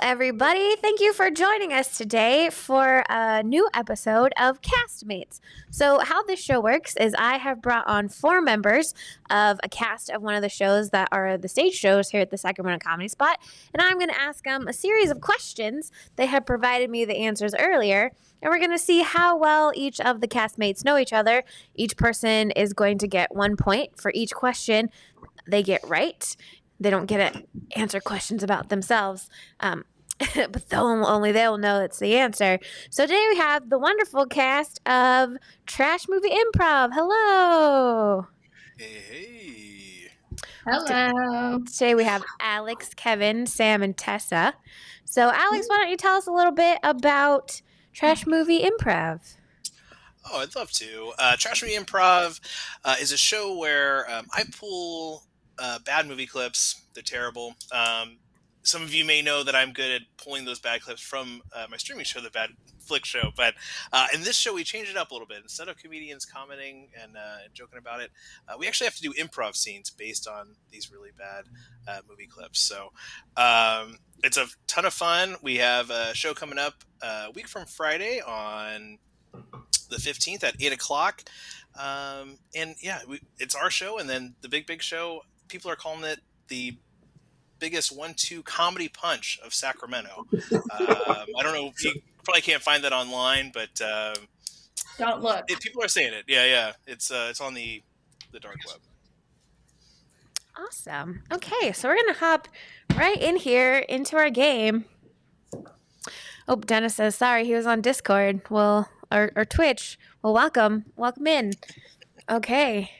everybody. Thank you for joining us today for a new episode of Castmates. So, how this show works is I have brought on 4 members of a cast of one of the shows that are the stage shows here at the Sacramento Comedy Spot, and I'm going to ask them a series of questions. They have provided me the answers earlier, and we're going to see how well each of the castmates know each other. Each person is going to get 1 point for each question they get right. They don't get to answer questions about themselves, but only they'll know it's the answer. So today we have the wonderful cast of Trash Movie Improv. Hello. Hey. Hello. Today we have Alex, Kevin, Sam, and Tessa. So Alex, why don't you tell us a little bit about Trash Movie Improv? Oh, I'd love to. Trash Movie Improv is a show where I pull bad movie clips. They're terrible. Some of you may know that I'm good at pulling those bad clips from my streaming show, The Bad Flick Show. But in this show, we changed it up a little bit. Instead of comedians commenting and joking about it, we actually have to do improv scenes based on these really bad movie clips. So it's a ton of fun. We have a show coming up a week from Friday on the 15th at 8 o'clock. And yeah, it's our show. And then the big show, people are calling it the biggest 1-2 comedy punch of Sacramento. I don't know. You probably can't find that online, but Don't look. people are saying it. Yeah. It's on the dark web. Awesome. Okay, so we're going to hop right in here into our game. Oh, Dennis says, sorry, he was on Discord. Well, or Twitch. Well, welcome in. Okay.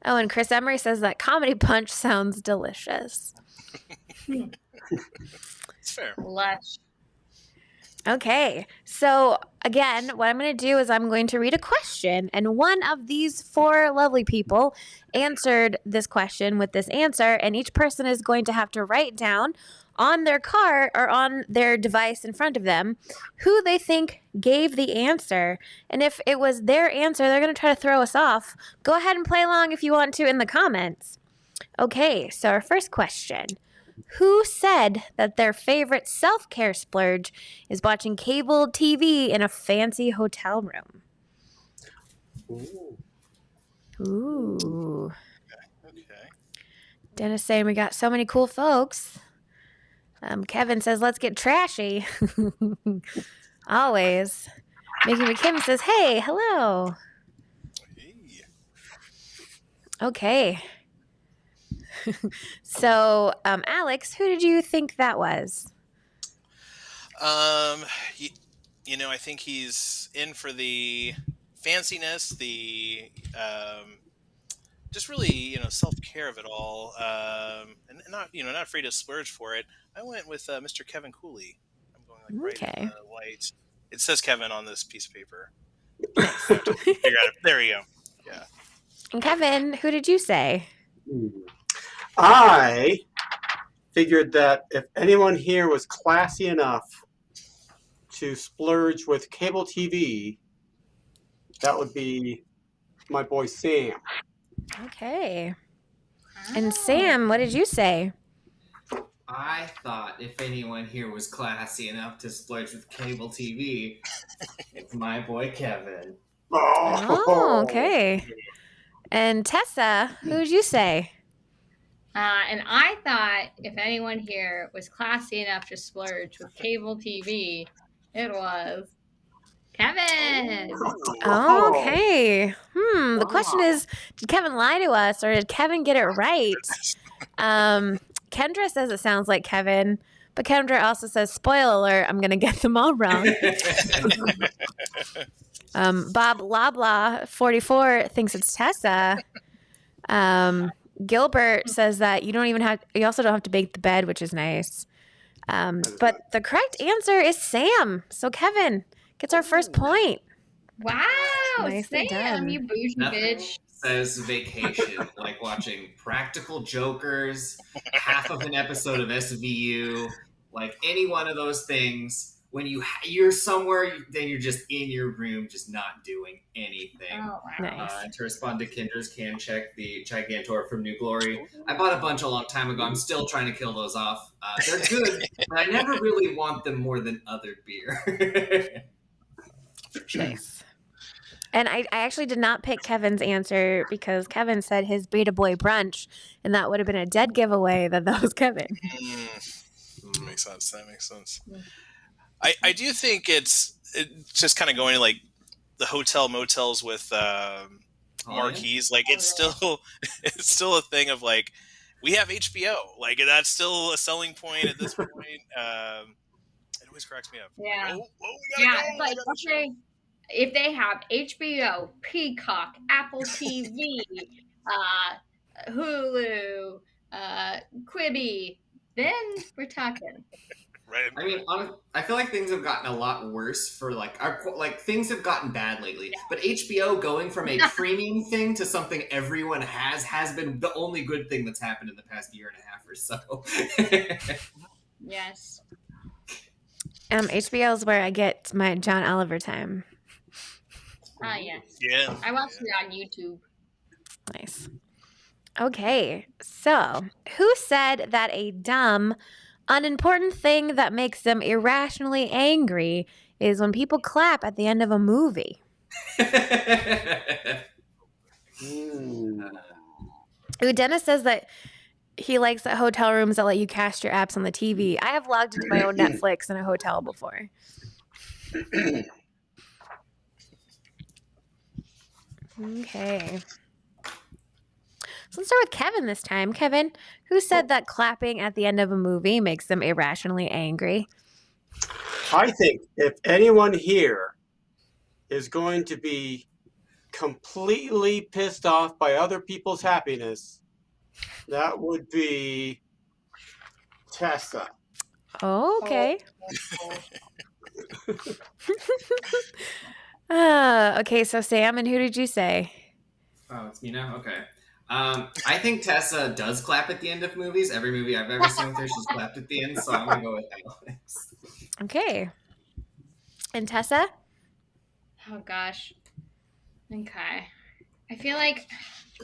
Oh, and Chris Emery says that comedy punch sounds delicious. It's fair. Lush. Okay, so again, what I'm going to do is I'm going to read a question, and one of these 4 lovely people answered this question with this answer, and each person is going to have to write down on their card or on their device in front of them who they think gave the answer. And if it was their answer, they're going to try to throw us off. Go ahead and play along if you want to in the comments. Okay, so our first question. Who said that their favorite self-care splurge is watching cable TV in a fancy hotel room? Ooh. Okay. Dennis saying we got so many cool folks. Kevin says, let's get trashy. Always. Mickey McKim says, hey, hello. Hey. Okay. So, Alex, who did you think that was? I think he's in for the fanciness, the just really, self-care of it all, and not afraid to splurge for it. I went with Mr. Kevin Cooley. I'm going right in the light. It says Kevin on this piece of paper. Figure out it. There you go. Yeah. And Kevin, who did you say? I figured that if anyone here was classy enough to splurge with cable TV, that would be my boy Sam. Okay. And Sam, what did you say? I thought if anyone here was classy enough to splurge with cable TV, it's my boy Kevin. Oh, okay. And Tessa, who did you say? And I thought if anyone here was classy enough to splurge with cable TV, it was Kevin. Oh, okay. The question is, did Kevin lie to us or did Kevin get it right? Kendra says it sounds like Kevin, but Kendra also says, spoiler alert, I'm going to get them all wrong. Bob Labla 44 thinks it's Tessa. Gilbert says that you also don't have to bake the bed, which is nice. But the correct answer is Sam. So Kevin gets our first point. Wow, Nicely Sam, done. you bougie bitch. Says vacation, like watching Practical Jokers, half of an episode of SVU, like any one of those things. when you're somewhere, then you're just in your room, just not doing anything. Oh, wow. Nice. To respond to Kendra's can check the Gigantor from New Glory. I bought a bunch a long time ago. I'm still trying to kill those off. They're good, but I never really want them more than other beer. Nice. And I actually did not pick Kevin's answer because Kevin said his Beta Boy brunch, and that would have been a dead giveaway that was Kevin. That makes sense. That makes sense. I do think it's just kind of going to like the hotel motels with marquees. Like it's still a thing of like we have HBO. Like that's still a selling point at this point. It always cracks me up. Yeah. Like, we gotta go. Like, if they have HBO, Peacock, Apple TV, Hulu, Quibi, then we're talking. Right. I mean, I feel like things have gotten a lot worse for things have gotten bad lately. But HBO going from a premium thing to something everyone has been the only good thing that's happened in the past year and a half or so. Yes. HBO is where I get my John Oliver time. Yes. Yeah. I watched it on YouTube. Nice. Okay, so who said that a dumb, unimportant thing that makes them irrationally angry is when people clap at the end of a movie? Ooh, Dennis says that he likes that hotel rooms that let you cast your apps on the TV. I have logged into my own Netflix in a hotel before. Okay. So let's start with Kevin this time. Kevin, who said that clapping at the end of a movie makes them irrationally angry? I think if anyone here is going to be completely pissed off by other people's happiness, that would be Tessa. Oh, okay. Okay, so Sam, and who did you say? Oh, it's me now? Okay. I think Tessa does clap at the end of movies. Every movie I've ever seen with her, she's clapped at the end, so I'm going to go with Alex. Okay. And Tessa? Oh, gosh. Okay. I feel like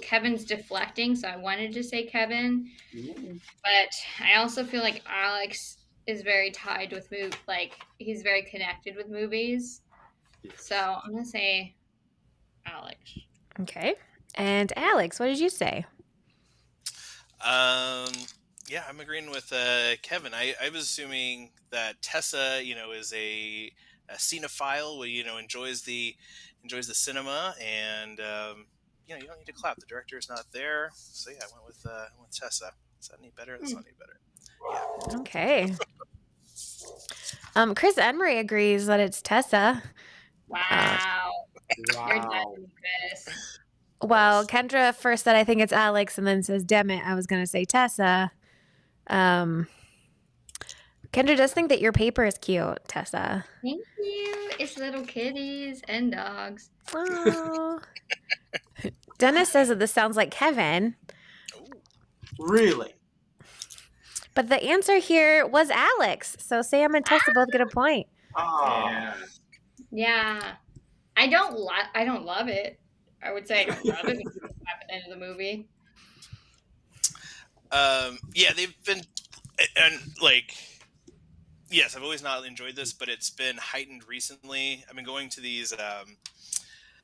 Kevin's deflecting, so I wanted to say Kevin. But I also feel like Alex is very tied with he's very connected with movies. So I'm going to say Alex. Okay. And Alex, what did you say? Yeah, I'm agreeing with Kevin. I was assuming that Tessa, is a cinephile who enjoys the cinema, and you don't need to clap. The director is not there, so yeah, I went with Tessa. Is that any better? That's not any better. Yeah. Okay. Chris Emery agrees that it's Tessa. Wow. You're done, Chris. Well, Kendra first said I think it's Alex, and then says, "Damn it, I was gonna say Tessa." Kendra does think that your paper is cute, Tessa. Thank you. It's little kitties and dogs. Oh. Dennis says that this sounds like Kevin. Really? But the answer here was Alex. So Sam and Tessa both get a point. Yeah. Yeah. I don't love it. I would say I don't love it because it's at the end of the movie. Yeah, they've been, and yes, I've always not enjoyed this, but it's been heightened recently. I've been going to these.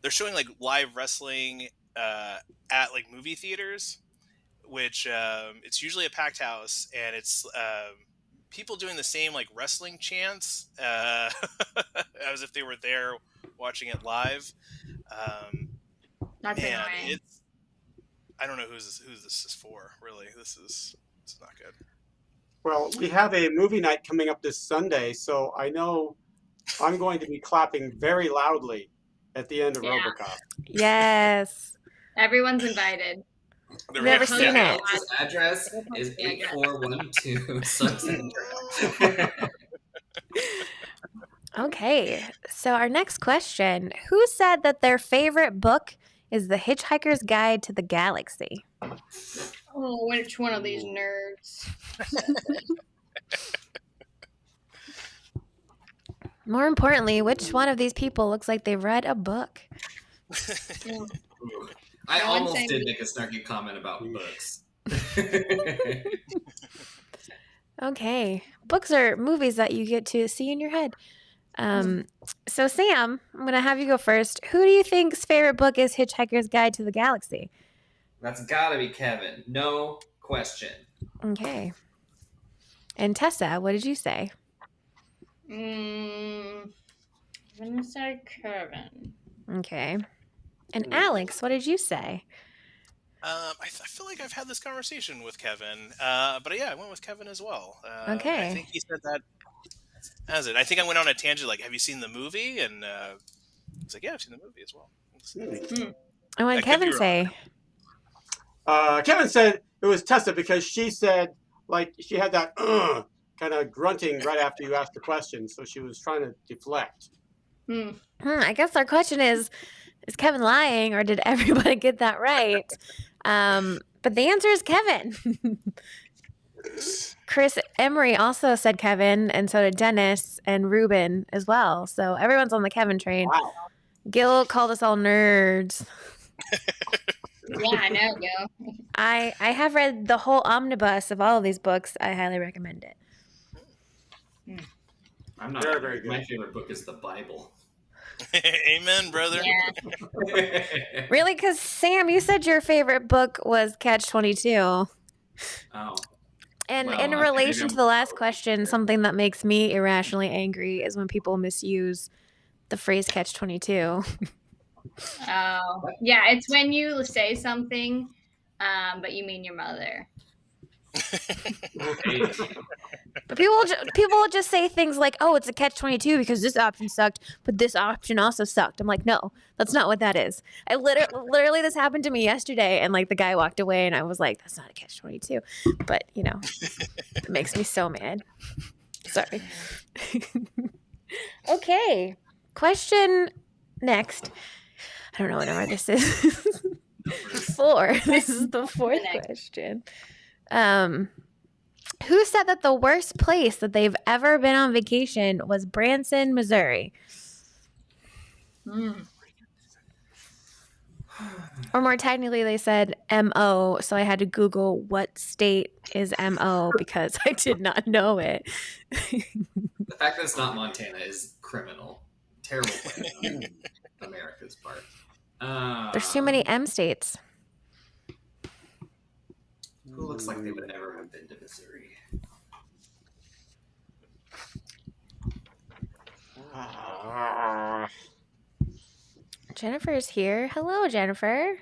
They're showing live wrestling at movie theaters, which it's usually a packed house, and it's people doing the same wrestling chants as if they were there watching it live. That's annoying. I don't know who this is for. Really, this is not good. Well, we have a movie night coming up this Sunday, so I know I'm going to be clapping very loudly at the end of RoboCop. Yes. Everyone's invited. Never seen it. Alex's address is 8412 Sunset Drive. Okay, so our next question. Who said that their favorite book is The Hitchhiker's Guide to the Galaxy? Oh, which one of these nerds? More importantly, which one of these people looks like they've read a book? Ooh. I No one almost say did me. make a snarky comment about books. Okay. Books are movies that you get to see in your head. So, Sam, I'm going to have you go first. Who do you think's favorite book is Hitchhiker's Guide to the Galaxy? That's gotta be Kevin. No question. Okay. And Tessa, what did you say? I'm gonna say Kevin. Okay. And Alex, what did you say? I feel like I've had this conversation with Kevin, but yeah, I went with Kevin as well. Okay. I think he said that as it. I think I went on a tangent like, "Have you seen the movie?" And he's like, "Yeah, I've seen the movie as well." And what did I could be Kevin wrong. say? Kevin said it was Tessa because she said, like, she had that kind of grunting right after you asked the question, so she was trying to deflect. I guess our question is Kevin lying or did everybody get that right? But the answer is Kevin. Chris Emery also said Kevin, and so did Dennis and Ruben as well. So everyone's on the Kevin train. Wow. Gil called us all nerds. Yeah, I know, Gil. I have read the whole omnibus of all of these books. I highly recommend it. I'm not. Very, very good. My favorite book is the Bible. Amen, brother. Yeah. Really? Because Sam, you said your favorite book was Catch-22. Oh. And Well, in okay, relation maybe to the last question, something that makes me irrationally angry is when people misuse the phrase Catch-22. Oh, yeah. It's when you say something, but you mean your mother. But people will just say things like, "Oh, it's a Catch-22 because this option sucked, but this option also sucked." I'm like, "No, that's not what that is." I literally this happened to me yesterday, and like the guy walked away, and I was like, "That's not a Catch-22," but you know, it makes me so mad. Sorry. Okay, question next. I don't know what number this is. 4. This is the 4th question. Who said that the worst place that they've ever been on vacation was Branson, Missouri? Or more technically, they said MO, so I had to Google what state is MO because I did not know it. The fact that it's not Montana is criminal. Terrible plan on America's part. There's too many M states. Who looks like they would ever have been to Missouri? Jennifer's here. Hello, Jennifer.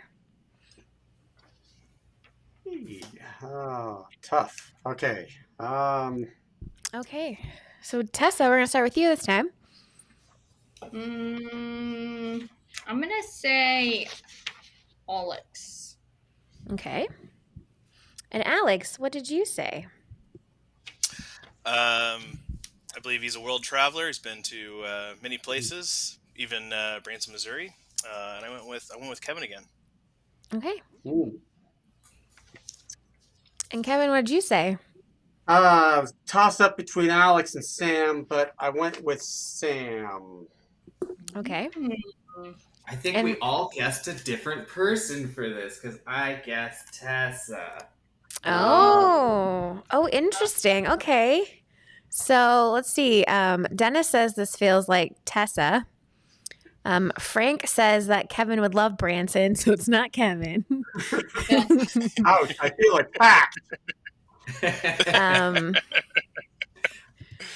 Oh, tough. Okay. Okay. So, Tessa, we're going to start with you this time. I'm going to say Alex. Okay. And Alex, what did you say? I believe he's a world traveler. He's been to many places, even Branson, Missouri. And I went with Kevin again. Okay. Ooh. And Kevin, what did you say? Toss up between Alex and Sam, but I went with Sam. Okay. I think we all guessed a different person for this because I guessed Tessa. Oh, interesting. Okay. So let's see. Dennis says this feels like Tessa. Frank says that Kevin would love Branson, so it's not Kevin. Ouch, I feel attacked.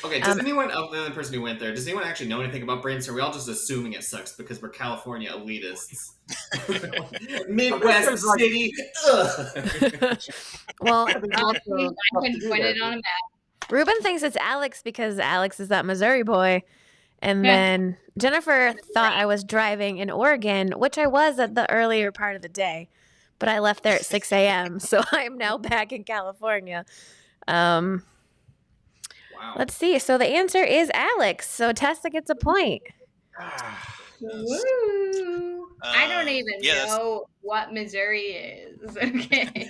Okay, does anyone, other than the person who went there, does anyone actually know anything about Branson? Are we all just assuming it sucks because we're California elitists? Midwest city. Well, I couldn't put it on a map. Ruben thinks it's Alex because Alex is that Missouri boy. And then Jennifer thought I was driving in Oregon, which I was at the earlier part of the day. But I left there at 6 a.m., so I am now back in California. Wow. Let's see. So the answer is Alex. So Tessa gets a point. Woo! I don't even know what Missouri is. Okay.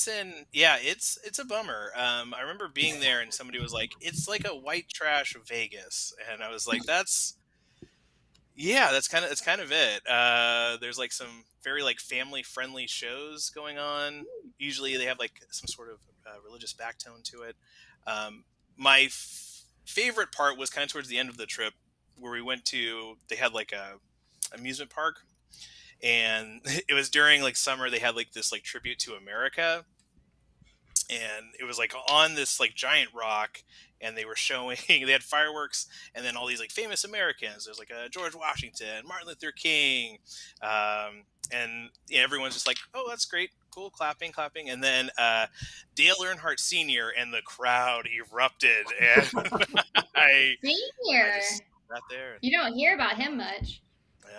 Branson, yeah, it's a bummer. I remember being there and somebody was like, "It's like a white trash Vegas," and I was like, that's kind of it. There's like some very like family friendly shows going on. Usually they have like some sort of religious backtone to it. My favorite part was kind of towards the end of the trip where we went to. They had like a amusement park, and it was during like summer. They had like this like tribute to America, and it was like on this like giant rock, and they were showing they had fireworks, and then all these like famous Americans. There's like George Washington, Martin Luther King, and yeah, everyone's just like, oh, that's great, cool, clapping, and then Dale Earnhardt Sr. and the crowd erupted, and I Senior. just sat there. And, You don't hear about him much.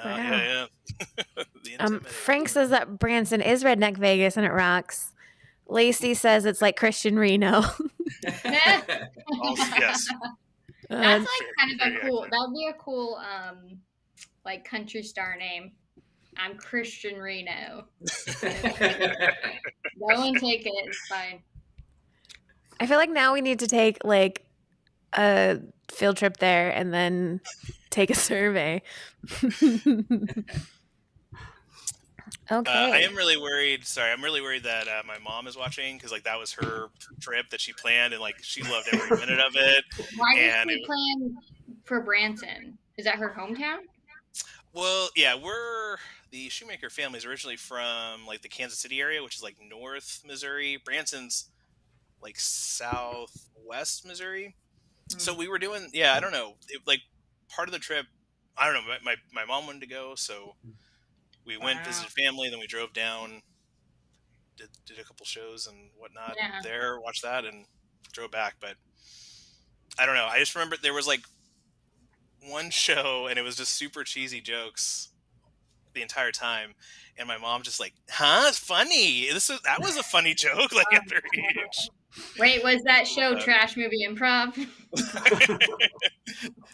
yeah. The intimidating. Frank says that Branson is Redneck Vegas and it rocks. Lacey says it's like Christian Reno. Also, yes. That's like kind of very a cool. accurate. That would be a cool like country star name. I'm Christian Reno. Go and take it. It's fine. I feel like now we need to take like a field trip there and then take a survey. Okay. I am really worried. Sorry, I'm really worried that my mom is watching because like that was her trip that she planned and like she loved every minute of it. Why did And she plan for Branson? Is that her hometown? Well, yeah, the Shoemaker family is originally from like the Kansas City area, which is like North Missouri. Branson's like Southwest Missouri. So we were doing, I don't know, like part of the trip. I don't know. My mom wanted to go, so we went, visited family, then we drove down, did a couple shows and whatnot there, watched that, and drove back. But I don't know. I just remember there was like one show, and it was just super cheesy jokes the entire time, and my mom just like, "Huh? It's funny. That was a funny joke." Like at her age. Wait, was that show Trash Movie Improv?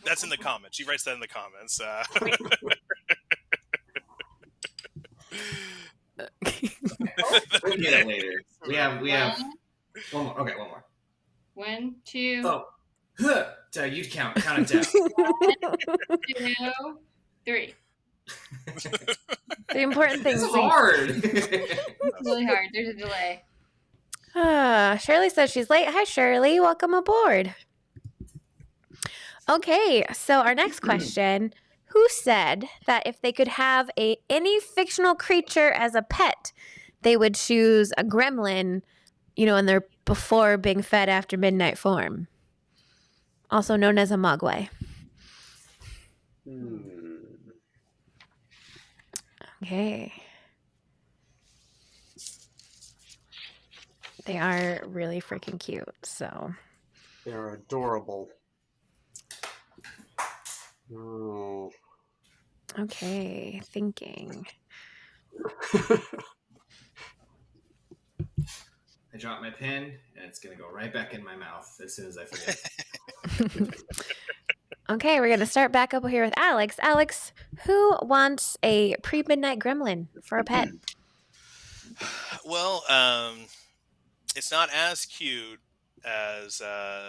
That's in the comments. She writes that in the comments. We'll do that later. We have one more. Okay, one more. 1, 2. Oh, you count it down. 1, 2, 3. The important thing It's is hard. It's really hard. There's a delay. Shirley says she's late. Hi, Shirley. Welcome aboard. Okay, so our next question. Who said that if they could have any fictional creature as a pet, they would choose a gremlin, in their before being fed after midnight form? Also known as a mogwai. Okay. They are really freaking cute, so. They're adorable. Oh. Okay, thinking. I dropped my pen, and it's going to go right back in my mouth as soon as I forget. Okay, we're going to start back up here with Alex. Alex, who wants a pre-midnight gremlin for a pet? Well, it's not as cute as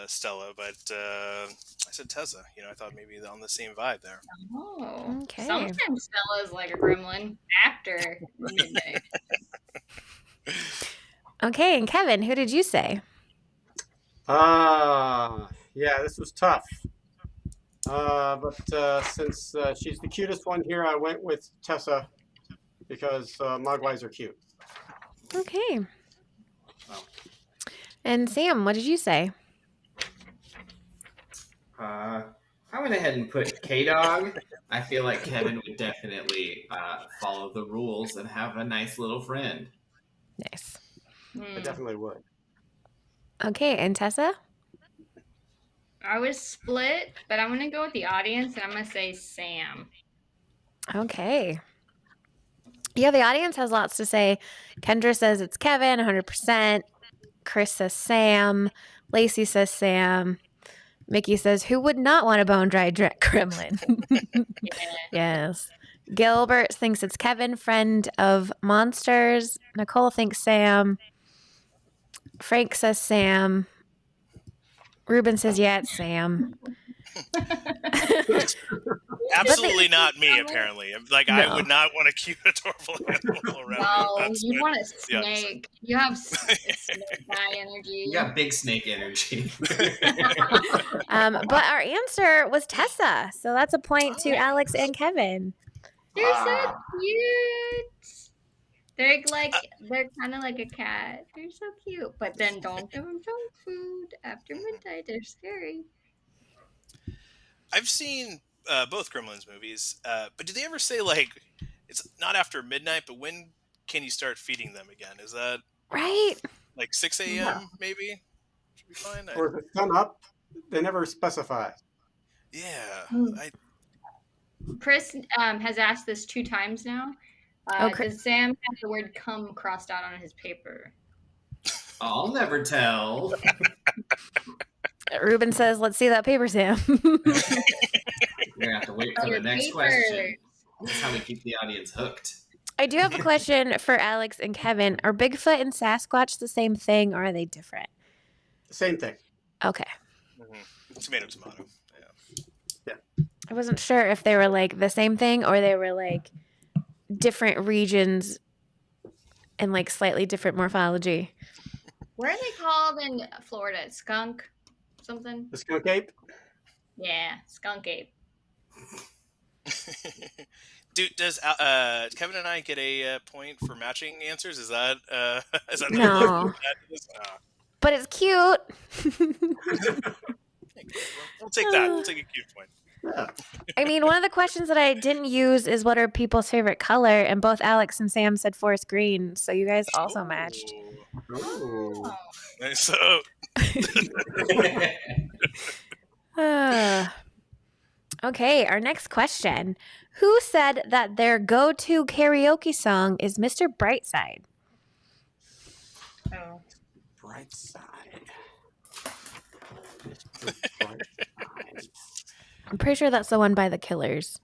Stella, but I said Tessa. I thought maybe on the same vibe there. Oh, Okay. Sometimes Stella's like a gremlin after midnight. Okay, and Kevin, who did you say? Yeah, this was tough. But since she's the cutest one here, I went with Tessa because mogwais are cute. Okay. And Sam, what did you say? I went ahead and put K-Dog. I feel like Kevin would definitely follow the rules and have a nice little friend. Nice. I definitely would. Okay, and Tessa? I was split, but I'm going to go with the audience, and I'm going to say Sam. Okay. Yeah, the audience has lots to say. Kendra says it's Kevin, 100%. Chris says Sam. Lacey says Sam. Mickey says, who would not want a bone-dry gremlin? Yes. Gilbert thinks it's Kevin, friend of monsters. Nicole thinks Sam. Frank says Sam. Ruben says, yeah, it's Sam. Absolutely not me, apparently. Like, I No. would not want a cute, adorable animal around me. No, That's you what- want a yeah, snake. You have snake guy energy. You got big snake energy. But our answer was Tessa. So that's a point to Alex and Kevin. They're so cute. They're kind of like a cat. They're so cute. But then don't give them junk food after midnight. They're scary. I've seen both Gremlins movies, but do they ever say, like, it's not after midnight, but when can you start feeding them again? Is that Right? like 6 a.m. Yeah. maybe? Should be fine. Or if it's sun up, they never specify. Yeah. Chris has asked this 2 times now. Does Sam have the word "come" crossed out on his paper? I'll never tell. Ruben says, let's see that paper, Sam. You're gonna have to wait for Your the next papers. question. That's how we keep the audience hooked. I do have a question for Alex and Kevin. Are Bigfoot and Sasquatch the same thing, or are they different? Same thing. Okay. Tomato, tomato. Yeah. I wasn't sure if they were like the same thing or they were like different regions and like slightly different morphology. What are they called in Florida? Skunk something? The skunk ape? Yeah, skunk ape. Does Kevin and I get a point for matching answers? Is that No. But it's cute. We'll take that. We'll take a cute point. Yeah. I mean, one of the questions that I didn't use is what are people's favorite color? And both Alex and Sam said forest green. So you guys also matched. Ooh. So Okay, our next question. Who said that their go-to karaoke song is Mr. Brightside? Oh. Bright side. Mr. Brightside. I'm pretty sure that's the one by the Killers.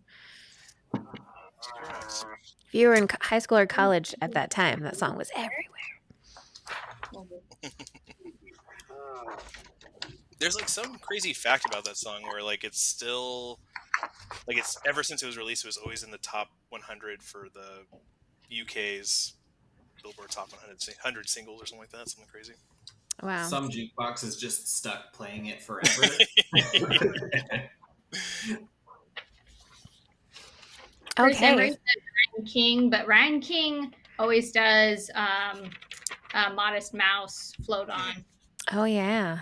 If you were in high school or college at that time, that song was everywhere. there's like some crazy fact about that song where like it's still like it's ever since it was released, it was always in the top 100 for the UK's Billboard Top 100 singles or something like that. Something crazy. Wow. Some jukebox is just stuck playing it forever. First Emery Okay. said Ryan King, but Ryan King always does Modest Mouse Float On. Oh, yeah.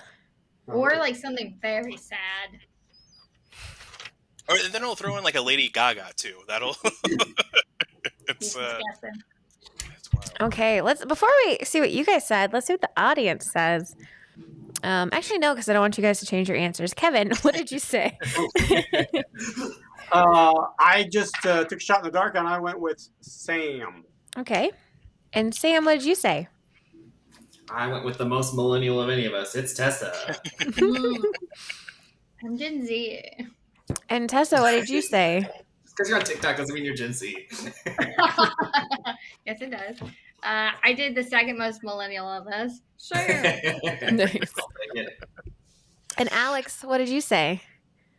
Or like something very sad. Or then I'll throw in like a Lady Gaga too. That'll. He's guessing. It's wild. Okay, before we see what you guys said, let's see what the audience says. Actually, no, because I don't want you guys to change your answers. Kevin, what did you say? I just took a shot in the dark and I went with Sam. Okay. And Sam, what did you say? I went with the most millennial of any of us. It's Tessa. I'm Gen Z. And Tessa, what did you say? Just because you're on TikTok doesn't mean you're Gen Z. Yes, it does. I did the second most millennial of us. Sure. Nice. And Alex, what did you say?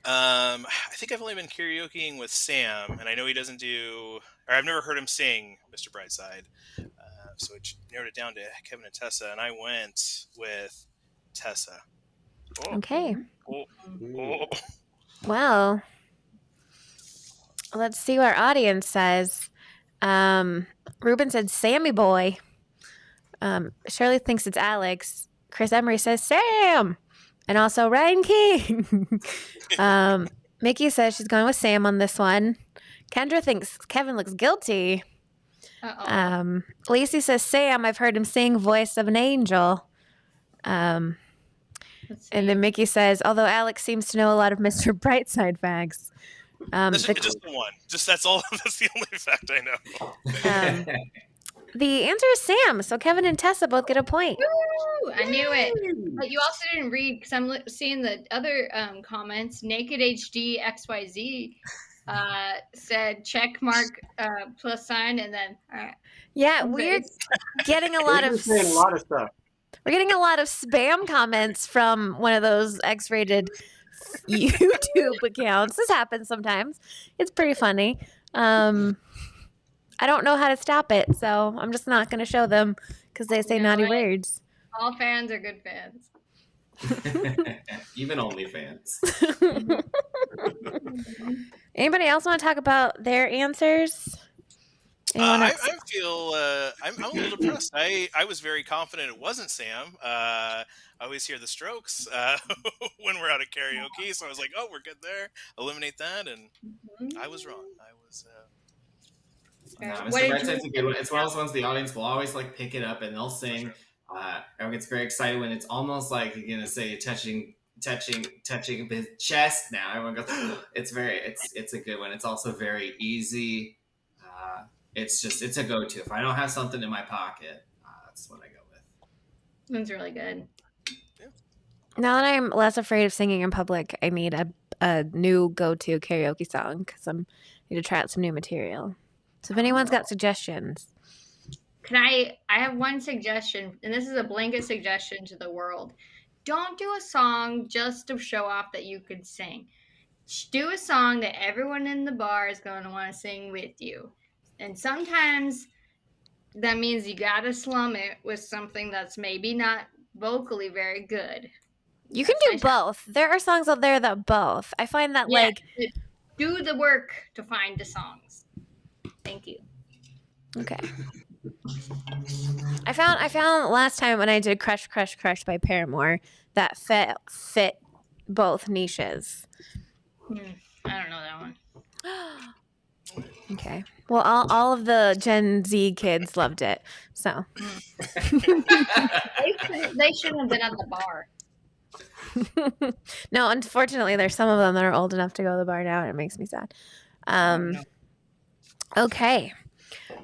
I think I've only been karaokeing with Sam, and I know he doesn't do, or I've never heard him sing Mr. Brightside. So it narrowed it down to Kevin and Tessa, and I went with Tessa. Oh, Okay. oh, oh. Well, let's see what our audience says. Ruben said Sammy Boy. Shirley thinks it's Alex. Chris Emery says Sam. And also Ryan King. Mickey says she's going with Sam on this one. Kendra thinks Kevin looks guilty. Uh-oh. Lacey says Sam. I've heard him sing Voice of an Angel. And then Mickey says, although Alex seems to know a lot of Mr. Brightside facts. That's just the one. That's all. That's the only fact I know. The answer is Sam. So Kevin and Tessa both get a point. Woo! I knew it. But you also didn't read because I'm seeing the other comments. Naked HD XYZ said check mark plus sign and then Yeah, we're getting a lot We're of saying a lot of stuff. We're getting a lot of spam comments from one of those X-rated YouTube accounts. This happens sometimes. It's pretty funny. I don't know how to stop it, so I'm just not going to show them because they say naughty words. All fans are good fans. Even OnlyFans. Anybody else want to talk about their answers? I feel I'm a little depressed. I was very confident it wasn't Sam. I always hear the Strokes when we're out at karaoke, so I was like, "Oh, we're good there. Eliminate that," and I was wrong. I was. No, Mr. Brightside a good one. It's one of those ones the audience will always like pick it up and they'll sing. Everyone gets very excited when it's almost like you're gonna say touching his chest. Now everyone goes. It's a good one. It's also very easy. It's a go-to. If I don't have something in my pocket, that's what I go with. That's really good. Now that I'm less afraid of singing in public, I made a new go-to karaoke song because I need to try out some new material. So if anyone's got suggestions. I have one suggestion, and this is a blanket suggestion to the world. Don't do a song just to show off that you could sing. Do a song that everyone in the bar is going to want to sing with you. And sometimes that means you got to slum it with something that's maybe not vocally very good. You can do both. There are songs out there that both. I find that do the work to find the songs. Thank you. Okay. I found last time when I did Crush Crush Crush by Paramore that fit both niches. I don't know that one. Okay. Well, all of the Gen Z kids loved it. So They shouldn't have been at the bar. No, unfortunately, there's some of them that are old enough to go to the bar now, and it makes me sad. Okay.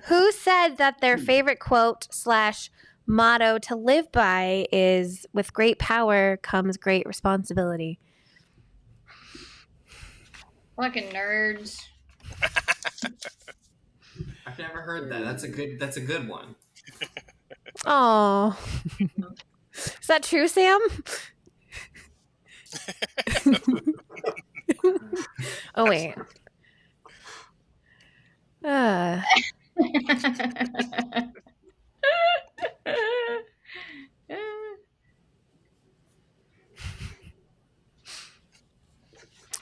Who said that their favorite quote / motto to live by is "With great power comes great responsibility"? Fucking nerds. I've never heard that. That's a good one. Oh. Is that true, Sam? Oh, wait.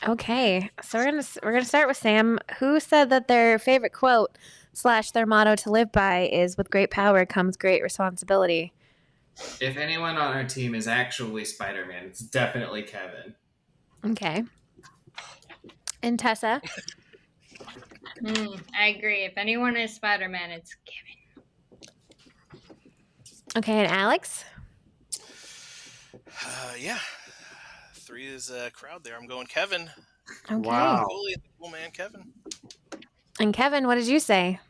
Okay, so we're gonna start with Sam. Who said that their favorite quote / their motto to live by is "With great power comes great responsibility"? If anyone on our team is actually Spider-Man, it's definitely Kevin. Okay. And Tessa? I agree. If anyone is Spider-Man, it's Kevin. Okay, and Alex? Yeah. 3 is a crowd there. I'm going Kevin. Okay. Wow. Cool man, Kevin. And Kevin, what did you say?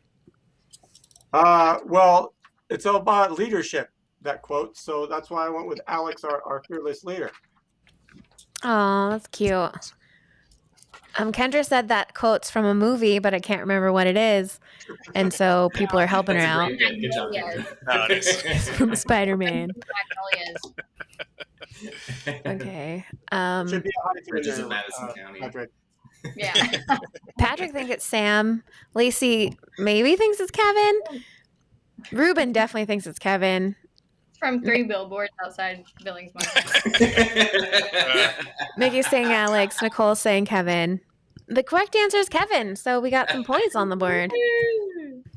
Well, it's all about leadership, that quote. So that's why I went with Alex, our fearless leader. Oh, that's cute. Kendra said that quote's from a movie, but I can't remember what it is. And so people are helping her out. Good job. Oh, it is. From Spider-Man. Magnolias. Okay. Should be a high Which is there, in Madison County. Patrick. Yeah. Patrick thinks it's Sam. Lacey maybe thinks it's Kevin. Ruben definitely thinks it's Kevin. From 3 billboards outside Billings, Montana. Mickey's saying Alex. Nicole's saying Kevin. The correct answer is Kevin. So we got some points on the board.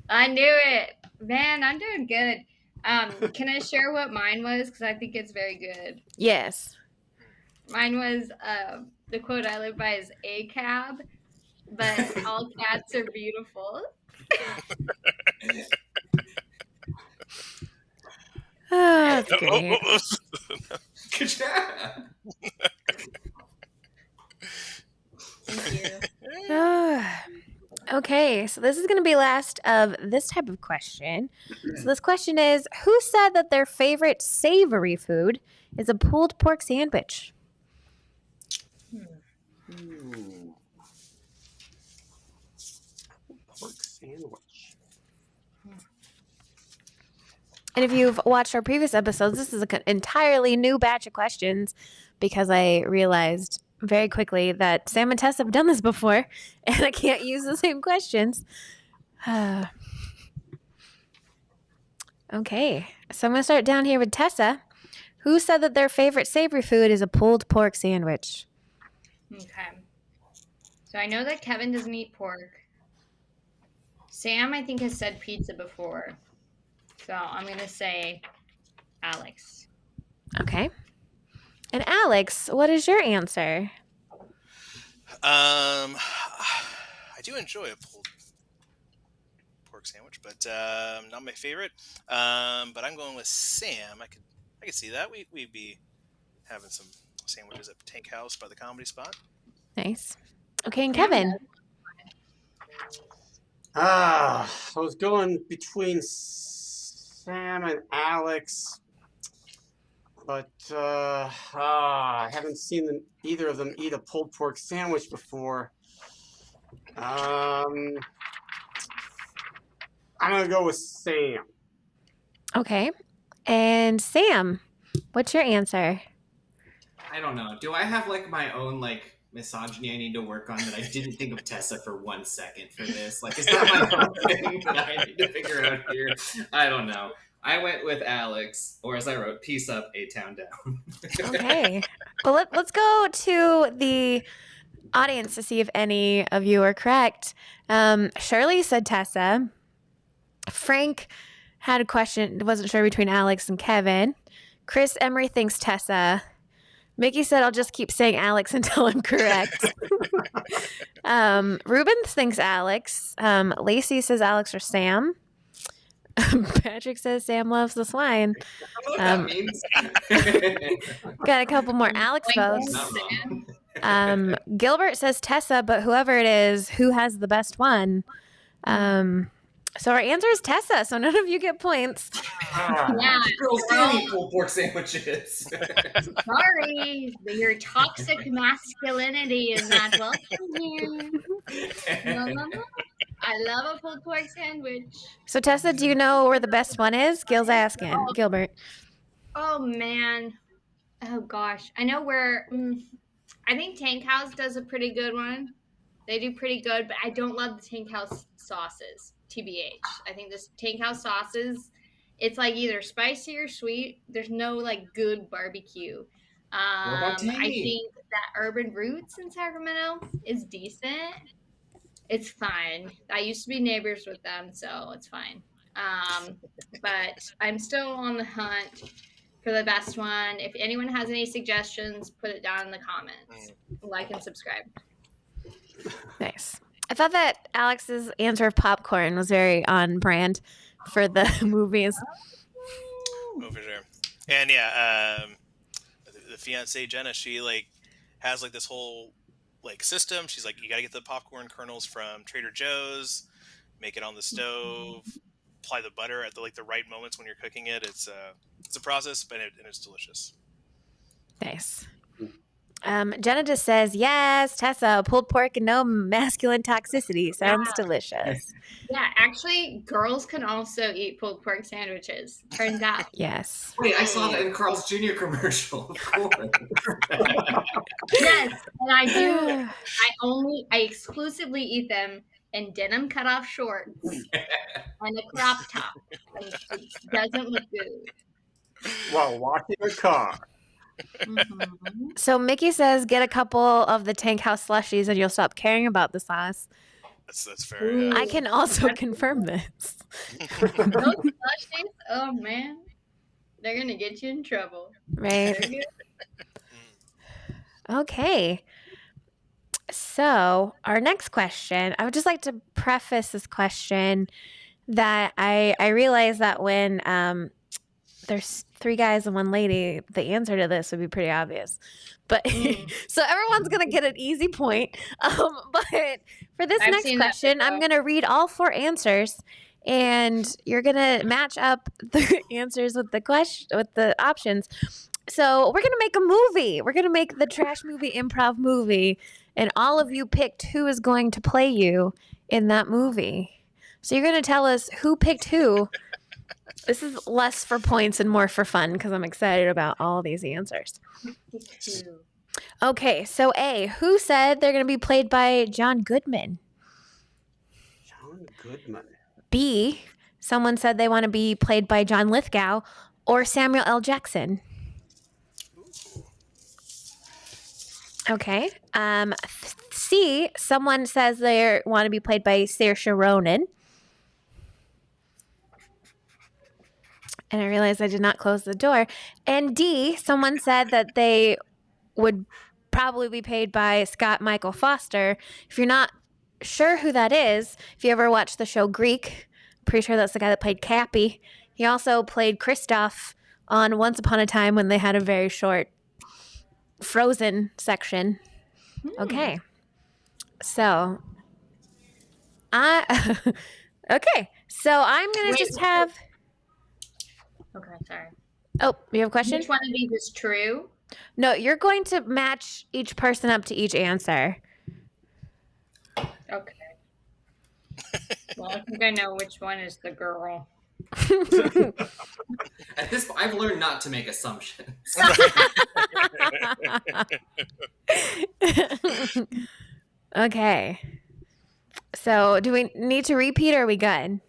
I knew it. Man, I'm doing good. Can I share what mine was? Because I think it's very good. Yes. Mine was the quote I live by is "A cab, but all cats are beautiful." Oh, that's great. Good job. Thank you. Okay, so this is going to be last of this type of question. So this question is, who said that their favorite savory food is a pulled pork sandwich? Pork sandwich. And if you've watched our previous episodes, this is an entirely new batch of questions because I realized very quickly that Sam and Tess have done this before and I can't use the same questions. Okay, so I'm going to start down here with Tessa. Who said that their favorite savory food is a pulled pork sandwich? Okay. So I know that Kevin doesn't eat pork. Sam, I think, has said pizza before. So I'm going to say Alex. Okay. And Alex, what is your answer? I do enjoy a pulled pork sandwich, but not my favorite. But I'm going with Sam. I could see that. We'd be having some sandwiches at Tank House by the Comedy Spot. Nice. Okay, and Kevin? I was going between Sam and Alex, but I haven't seen either of them eat a pulled pork sandwich before. I'm gonna go with Sam. Okay. And Sam, what's your answer? I don't know. Do I have like my own like misogyny I need to work on that I didn't think of Tessa for 1 second for this? Like, is that my own thing that I need to figure out here? I don't know. I went with Alex, or as I wrote, peace up, A-Town down. Okay. Well, let's go to the audience to see if any of you are correct. Shirley said Tessa. Frank had a question, wasn't sure between Alex and Kevin. Chris Emery thinks Tessa. Mickey said, I'll just keep saying Alex until I'm correct. Rubens thinks Alex. Lacey says Alex or Sam. Patrick says Sam loves the swine. I don't know what that means. Got a couple more Alex votes. Not wrong. Gilbert says Tessa, but whoever it is, who has the best one? So our answer is Tessa, so none of you get points. Yeah. Girls can't eat pulled pork sandwiches. Sorry, your toxic masculinity is not welcome here. No. I love a pulled pork sandwich. So Tessa, do you know where the best one is? Gil's asking. Gilbert. Oh, man. Oh, gosh. I know where... I think Tank House does a pretty good one. They do pretty good, but I don't love the Tank House sauces, TBH. I think this Tank House sauces, it's like either spicy or sweet. There's no, like, good barbecue. about I tangy? think that Urban Roots in Sacramento is decent. It's fine. I used to be neighbors with them, so it's fine. But I'm still on the hunt for the best one. If anyone has any suggestions, put it down in the comments. Like and subscribe. Nice. I thought that Alex's answer of popcorn was very on brand for the movies. Oh, for sure. And yeah, the fiance Jenna, she like has like this whole like system. She's like, you gotta get the popcorn kernels from Trader Joe's, make it on the stove, apply the butter at the right moments when you're cooking it. It's a process, but it's delicious. Nice. Jenna just says, yes, Tessa, pulled pork and no masculine toxicity. Sounds delicious. Yeah, actually, girls can also eat pulled pork sandwiches. Turns out. Yes. Wait, I saw that in Carl's Jr. commercial. Of course. Yes, and I do. I exclusively eat them in denim cutoff shorts and a crop top. And it doesn't look good. While washing a car. Mm-hmm. So Mickey says, get a couple of the Tank House slushies and you'll stop caring about the sauce. That's fair. Yeah. I can also confirm this. Those slushies, oh man, they're gonna get you in trouble. Right. Okay. So our next question, I would just like to preface this question that I realize that when there's 3 guys and 1 lady, the answer to this would be pretty obvious. But so everyone's going to get an easy point. But for this I've next seen that question, I'm going to read all 4 answers and you're going to match up the answers with the options. So we're going to make a movie. We're going to make the trash movie improv movie. And all of you picked who is going to play you in that movie. So you're going to tell us who picked who This is less for points and more for fun because I'm excited about all these answers. Okay, so A, who said they're going to be played by John Goodman? John Goodman. B, someone said they want to be played by John Lithgow or Samuel L. Jackson. Okay. C, someone says they want to be played by Saoirse Ronan. And I realized I did not close the door. And D, someone said that they would probably be paid by Scott Michael Foster. If you're not sure who that is, if you ever watched the show Greek, I'm pretty sure that's the guy that played Cappy. He also played Kristoff on Once Upon a Time when they had a very short Frozen section. Okay. So, okay. So I'm going to just have... Okay, sorry. Oh, you have a question? Which one of these is true? No, you're going to match each person up to each answer. Okay. Well, I think I know which one is the girl. At this point, I've learned not to make assumptions. Okay. So, do we need to repeat or are we good?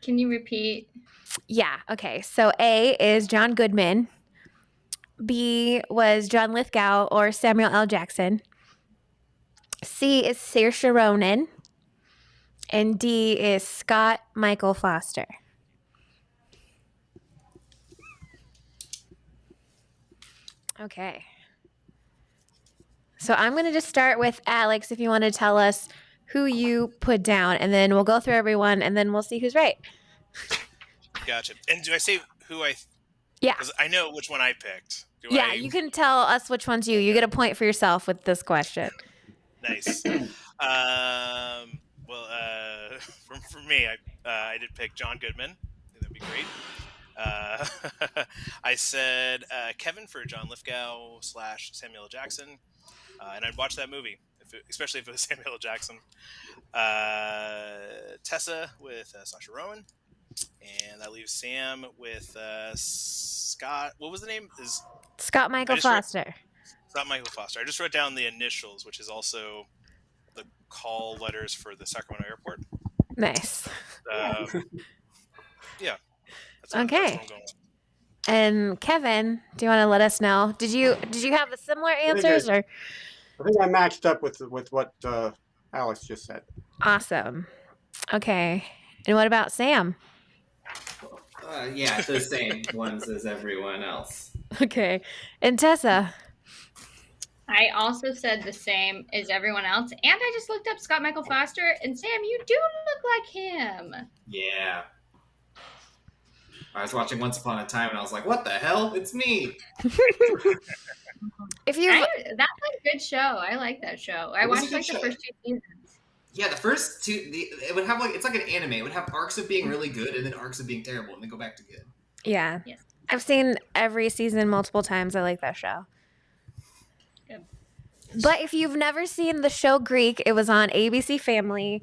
Can you repeat? Yeah. Okay. So, A is John Goodman. B was John Lithgow or Samuel L. Jackson. C is Saoirse Ronan. And D is Scott Michael Foster. Okay. So I'm going to just start with Alex if you want to tell us who you put down, and then we'll go through everyone, and then we'll see who's right. Gotcha. And do I say who I... Yeah. Because I know which one I picked. Yeah, you can tell us which one's you. You get a point for yourself with this question. Nice. For me, I did pick John Goodman. I think that'd be great. I said Kevin for John Lithgow / Samuel L. Jackson, and I'd watch that movie, especially if it was Samuel L. Jackson. Tessa with Saoirse Ronan, and that leaves Sam with Scott. What was the name? Scott Michael Foster. Scott Michael Foster. I just wrote down the initials, which is also the call letters for the Sacramento airport. Nice. Yeah. Okay. And Kevin, do you want to let us know? Did you have the similar answers or? I think I matched up with what Alex just said. Awesome. Okay. And what about Sam? Yeah, the same ones as everyone else. Okay. And Tessa? I also said the same as everyone else, and I just looked up Scott Michael Foster, and Sam, you do look like him. Yeah. I was watching Once Upon a Time, and I was like, what the hell? It's me. That's a good show. I like that show. I watched the first 2 seasons. Yeah, the first 2, it would have it's like an anime. It would have arcs of being really good and then arcs of being terrible and then go back to good. Yeah. Yes. I've seen every season multiple times. I like that show. Good. But if you've never seen the show Greek, it was on ABC Family.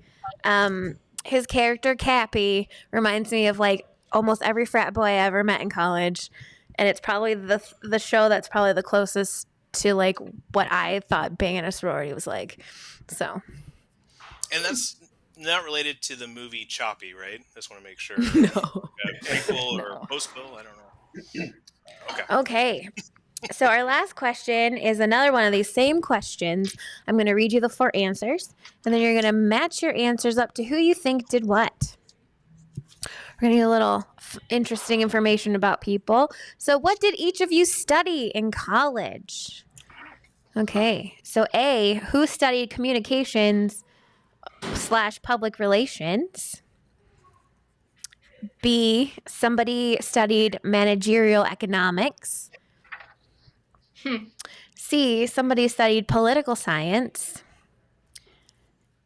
His character Cappy reminds me of like almost every frat boy I ever met in college, and it's probably the show that's probably the closest to like what I thought being in a sorority was like. So. And that's not related to the movie Choppy, right? Just want to make sure. No. Prequel or post-bill? I don't know. Okay. So our last question is another one of these same questions. I'm going to read you the 4 answers, and then you're going to match your answers up to who you think did what. We're going to get a little interesting information about people. So what did each of you study in college? Okay. So A, who studied communications / public relations? B, somebody studied managerial economics. C, somebody studied political science.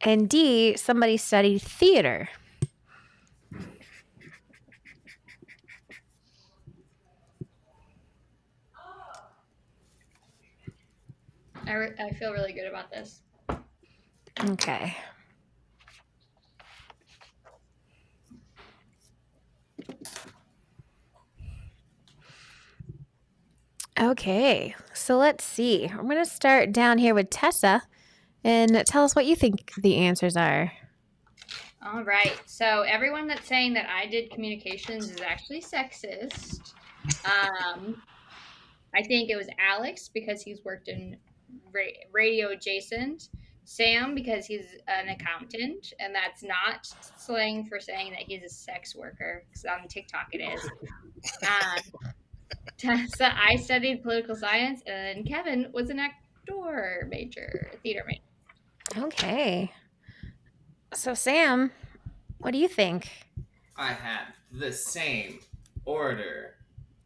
And D, somebody studied theater. I feel really good about this. Okay. Okay, so let's see. I'm going to start down here with Tessa and tell us what you think the answers are. All right. So everyone that's saying that I did communications is actually sexist. I think it was Alex because he's worked in radio adjacent. Sam because he's an accountant, and that's not slang for saying that he's a sex worker, because on TikTok it is. Tessa, I studied political science, and then Kevin was an actor major, theater major. Okay. So, Sam, what do you think? I had the same order.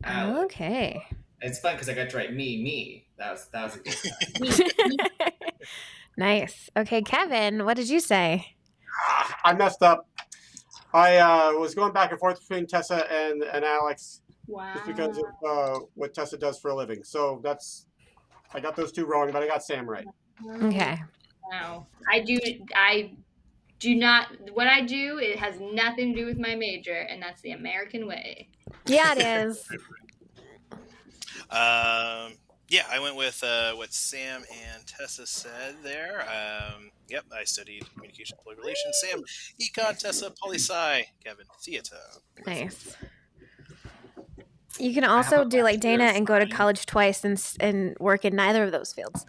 Alex. Okay. It's fun because I got to write me. That was a good time. Nice. Okay, Kevin, what did you say? I messed up. I was going back and forth between Tessa and Alex Wow. just because of what Tessa does for a living. So I got those two wrong, but I got Sam right. Okay. Wow. I do not. What I do, it has nothing to do with my major, and that's the American way. Yeah, it is. Yeah, I went with what Sam and Tessa said there. Yep, I studied communication, public relations. Sam, econ. Tessa, poli-sci. Kevin, theater. Nice. You can also do like Dayna and go to college twice and work in neither of those fields.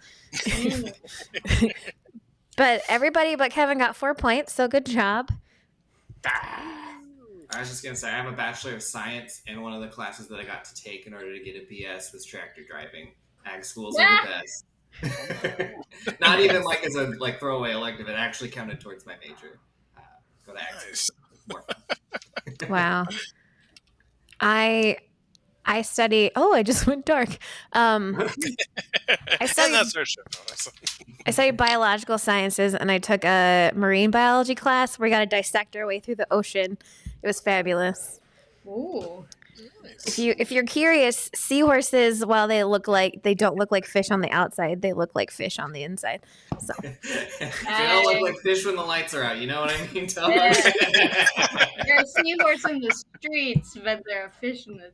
But everybody but Kevin got 4 points, so good job. I was just going to say, I have a Bachelor of Science, and one of the classes that I got to take in order to get a BS was tractor driving. Ag schools are the best. Not even like as a throwaway elective. It actually counted towards my major. Go to ag school. More fun. Wow. I study. Oh, I just went dark. I studied biological sciences, and I took a marine biology class where we got to dissect our way through the ocean. It was fabulous. Ooh. Nice. If you're curious, seahorses, while they don't look like fish on the outside, they look like fish on the inside. So They don't look like fish when the lights are out. You know what I mean? They're a seahorse in the streets, but they're a fish in the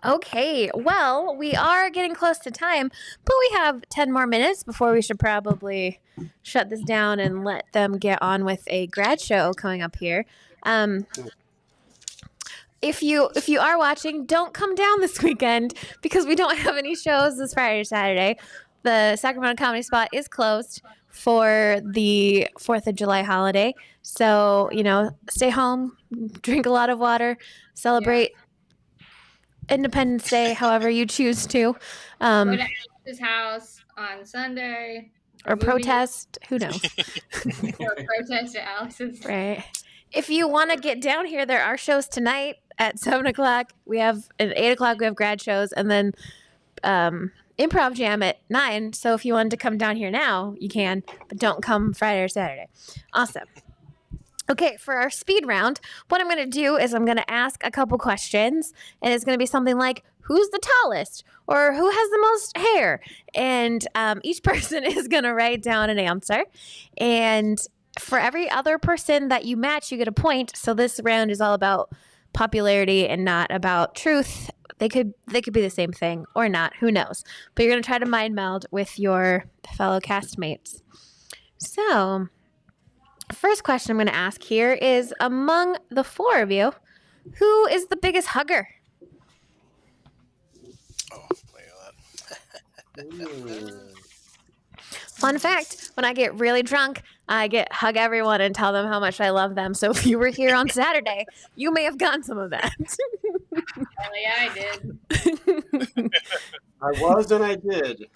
Okay, well, we are getting close to time, but we have 10 more minutes before we should probably shut this down and let them get on with a grad show coming up here. If you are watching, don't come down this weekend because we don't have any shows this Friday or Saturday. The Sacramento Comedy Spot is closed for the 4th of July holiday. So, stay home, drink a lot of water, celebrate Independence Day however you choose to. Go to Alex's house on Sunday. Or protest. Who knows? Or protest at Alex's. Right. If you want to get down here, there are shows tonight at 7 o'clock. At 8 o'clock, we have grad shows. And then Improv Jam at 9. So if you wanted to come down here now, you can. But don't come Friday or Saturday. Awesome. Okay, for our speed round, what I'm going to do is I'm going to ask a couple questions. And it's going to be something like, who's the tallest? Or who has the most hair? And each person is going to write down an answer. And for every other person that you match, you get a point. So this round is all about popularity and not about truth. They could be the same thing or not. Who knows? But you're going to try to mind meld with your fellow castmates. So, first question I'm going to ask here is, among the four of you, who is the biggest hugger? Oh, look at that. Fun fact, when I get really drunk, I hug everyone and tell them how much I love them. So if you were here on Saturday, you may have gotten some of that. Hell yeah, I did. I was and I did.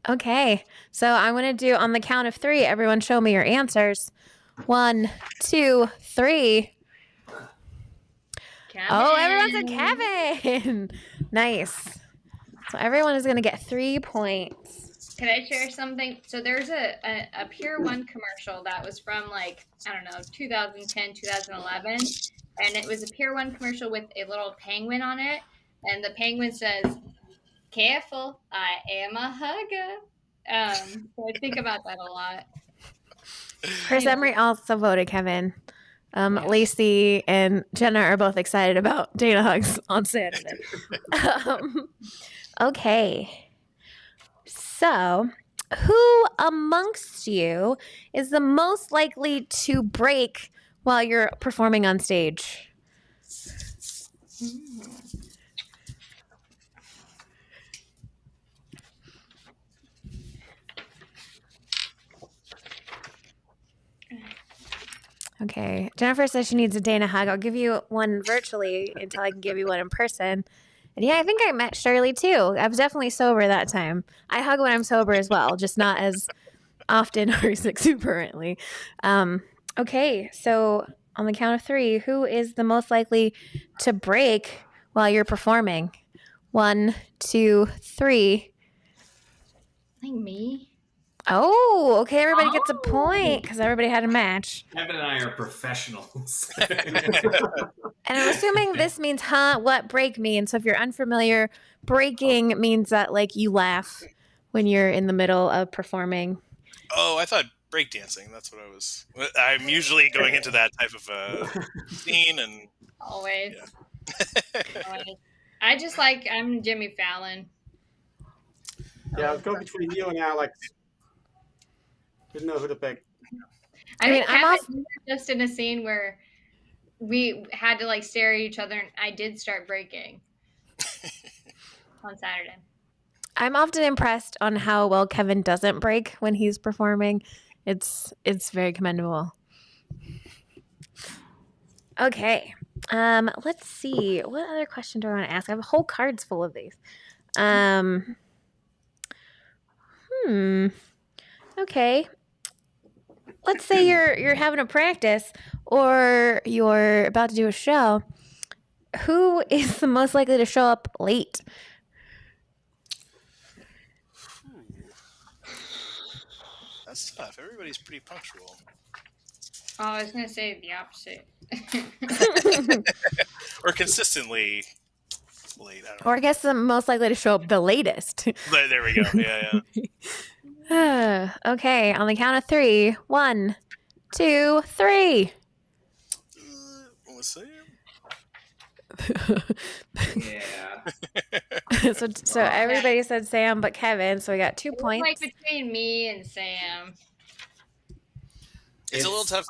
Okay, so I'm going to do on the count of 3. Everyone show me your answers. 1, 2, 3. Kevin. Oh, everyone said Kevin. Nice. So everyone is going to get 3 points. Can I share something? So there's a Pier 1 commercial that was from 2010, 2011. And it was a Pier 1 commercial with a little penguin on it. And the penguin says, "Careful, I am a hugger." So I think about that a lot. Chris Emery also voted Kevin. Yes. Lacey and Jenna are both excited about Dana hugs on Saturday. Okay. So, who amongst you is the most likely to break while you're performing on stage? Okay. Jennifer says she needs a Dana hug. I'll give you one virtually until I can give you one in person. And yeah, I think I met Shirley too. I was definitely sober that time. I hug when I'm sober as well, just not as often or as exuberantly. Okay, so on the count of 3, who is the most likely to break while you're performing? 1, 2, 3. I think me. Oh, okay. Everybody gets a point because everybody had a match. Kevin and I are professionals. And I'm assuming this means, what break means. So if you're unfamiliar, breaking means that like you laugh when you're in the middle of performing. Oh, I thought breakdancing. That's what I was. I'm usually going into that type of scene, and Always. Always. I'm Jimmy Fallon. Yeah, I was going between you and Alex. Didn't know who to pick. I mean, think I'm Kevin, we were just in a scene where we had to like stare at each other, and I did start breaking on Saturday. I'm often impressed on how well Kevin doesn't break when he's performing. It's very commendable. Okay. Let's see. What other question do I want to ask? I have whole cards full of these. Okay. Let's say you're having a practice or you're about to do a show. Who is the most likely to show up late? that's tough. Everybody's pretty punctual. Oh, I was gonna say the opposite. Or consistently late. I don't know. Or I guess the most likely to show up the latest. But there we go. Yeah. Okay, on the count of 3. 1, 2, 3. Let's see. Yeah. So everybody said Sam but Kevin, so we got 2 points. Like between me and Sam. It's a little tough.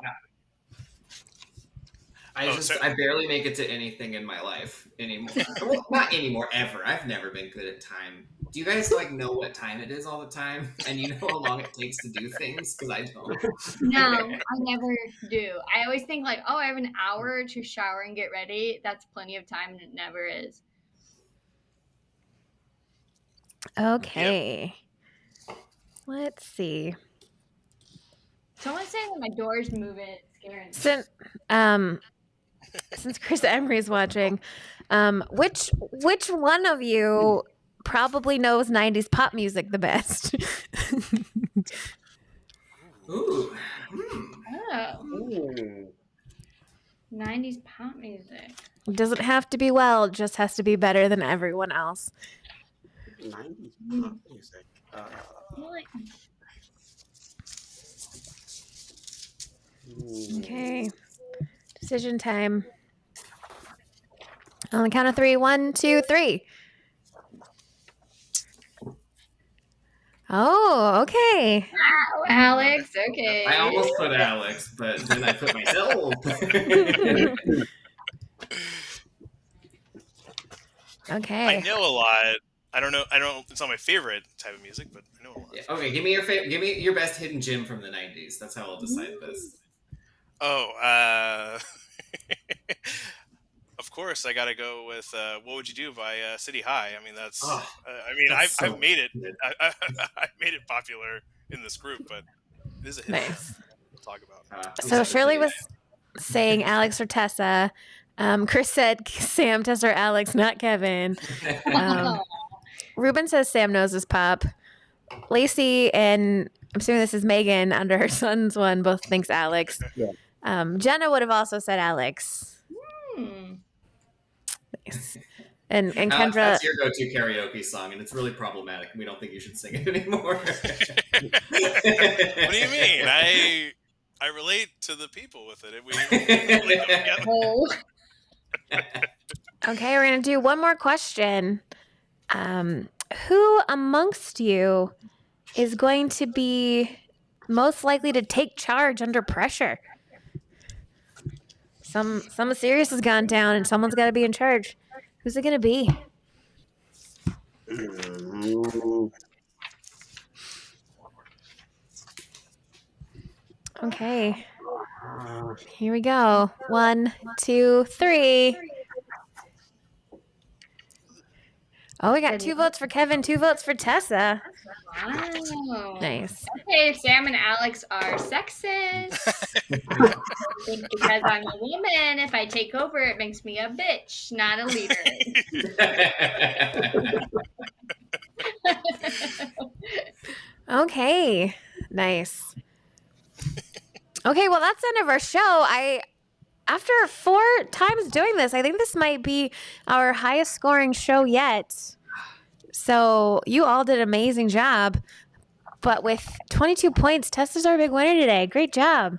I barely make it to anything in my life anymore. Well, not anymore, ever. I've never been good at time. Do you guys like know what time it is all the time? And you know how long it takes to do things? Because I don't. No, I never do. I always think like, oh, I have an hour to shower and get ready. That's plenty of time, and it never is. Okay. Let's see. Someone's saying that my door's moving. It's scaring me. Since Chris Emery's watching, which one of you probably knows 90s pop music the best? Ooh. Oh, 90s pop music. Doesn't have to be well, just has to be better than everyone else. 90s pop music. Okay. Decision time. On the count of 3. 1, 2, 3. Oh, okay. Wow, Alex. Okay. I almost put Alex, but then I put myself. Okay. I know a lot. I don't know. It's not my favorite type of music, but I know a lot. Yeah, okay, give me your best hidden gem from the 90s. That's how I'll decide this. Oh, of course, I got to go with "What Would You Do" by City High. I mean, that's. I've made it. I've made it popular in this group, but it is a hit. Nice. We'll talk about. So Shirley was saying Alex or Tessa. Chris said Sam, Tessa, or Alex, not Kevin. Ruben says Sam knows his pop. Lacey and I'm assuming this is Megan under her son's one both thinks Alex. Yeah. Jenna would have also said Alex. Nice. And Kendra. That's your go-to karaoke song, and it's really problematic. We don't think you should sing it anymore. What do you mean? I relate to the people with it. We relate them together. Oh. Okay, we're going to do one more question. Who amongst you is going to be most likely to take charge under pressure? Something serious has gone down and someone's got to be in charge. Who's it going to be? Okay. Here we go. 1, 2, 3. Oh, we got 2 votes for Kevin, 2 votes for Tessa. Wow. Nice. Okay, Sam and Alex are sexist. I think because I'm a woman, if I take over, it makes me a bitch, not a leader. Okay. Nice. Okay, well, that's the end of our show. After 4 times doing this, I think this might be our highest scoring show yet. So you all did an amazing job. But with 22 points, Tessa's our big winner today. Great job.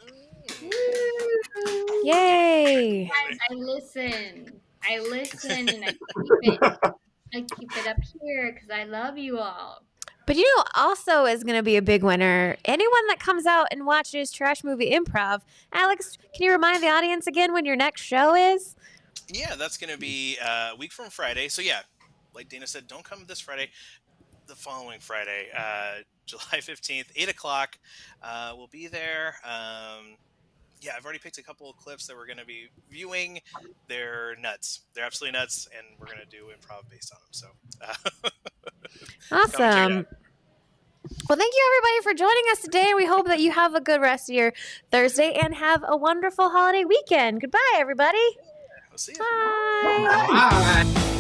Yay. I listen and I keep it up here because I love you all. But you know, also is going to be a big winner. Anyone that comes out and watches Trash Movie Improv. Alex, can you remind the audience again when your next show is? Yeah, that's going to be a week from Friday. So yeah, like Dayna said, don't come this Friday. The following Friday, July 15th, 8 o'clock. We'll be there. Yeah, I've already picked a couple of clips that we're going to be viewing. They're nuts. They're absolutely nuts, and we're going to do improv based on them. So, awesome. Well, thank you everybody for joining us today. We hope that you have a good rest of your Thursday and have a wonderful holiday weekend. Goodbye, everybody. We'll see you. Bye. Bye.